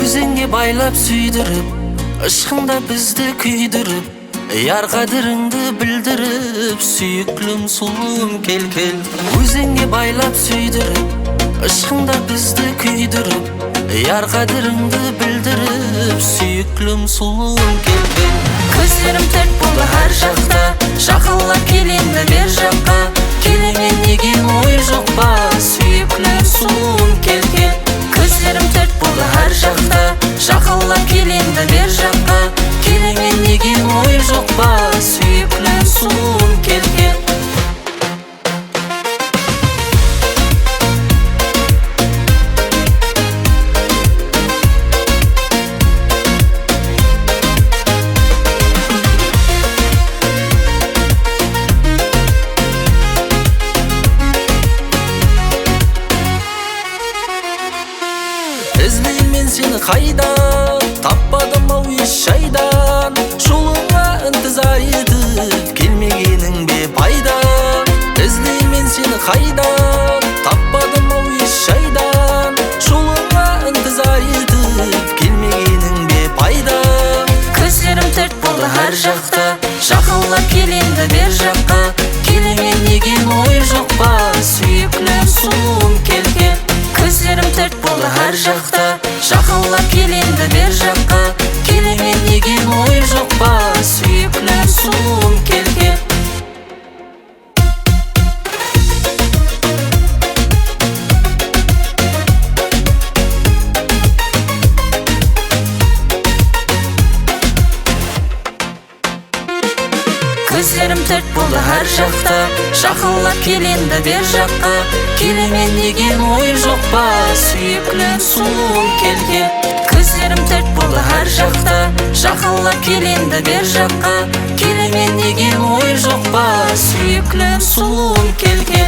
Өзіңе байлап сүйдіріп, ышқыңда бізді күйдіріп, яр қадіріңді білдіріп, сүйіклім сұлуым кел кел. Өзіңе байлап сүйдіріп, ышқыңда бізді күйдіріп, яр қадіріңді білдіріп, сүйіклім сұлуым кел кел. Көздерім тәт болды әр жақта, жақынлап келемді бер жаққа. Келемен деген ой жоқ па, сүйіклім сұлуым кел кел. Көздерім тәт болды әр жақта, жақынлап келемді бер жаққа. Келемен деген ой жоқ па, сүйіклім сұлуым кел кел. Іздеймін мен сені қайда, таппадым ау еш жайдан. Жолыңа ынтызар етіп, келмегенің бе пайда. Іздеймін мен сені қайда, таппадым ау еш жайдан. Жолыңа ынтызар етіп, келмегенің бе пайда. Көздерім тәт болды әр жақта, жақынлап келемді бер жаққа. Келемен деген ой жоқ па, сүйіклім сұлуым кел кел. Көздерім тәт болды әр жақта, жақынлап келемді бер жаққа. Келемен деген ой жоқ па, сүйіклім сұлуым кел кел. Көздерім тәт болды әр жақта, жақынлап келемді бер жаққа. Келемен деген ой жоқ па, сүйіклім сұлуым кел кел. Көздерім тәт болды әр жақта, жақынлап келемді бер жаққа. Келемен деген ой жоқ па, сүйіклім сұлуым кел кел.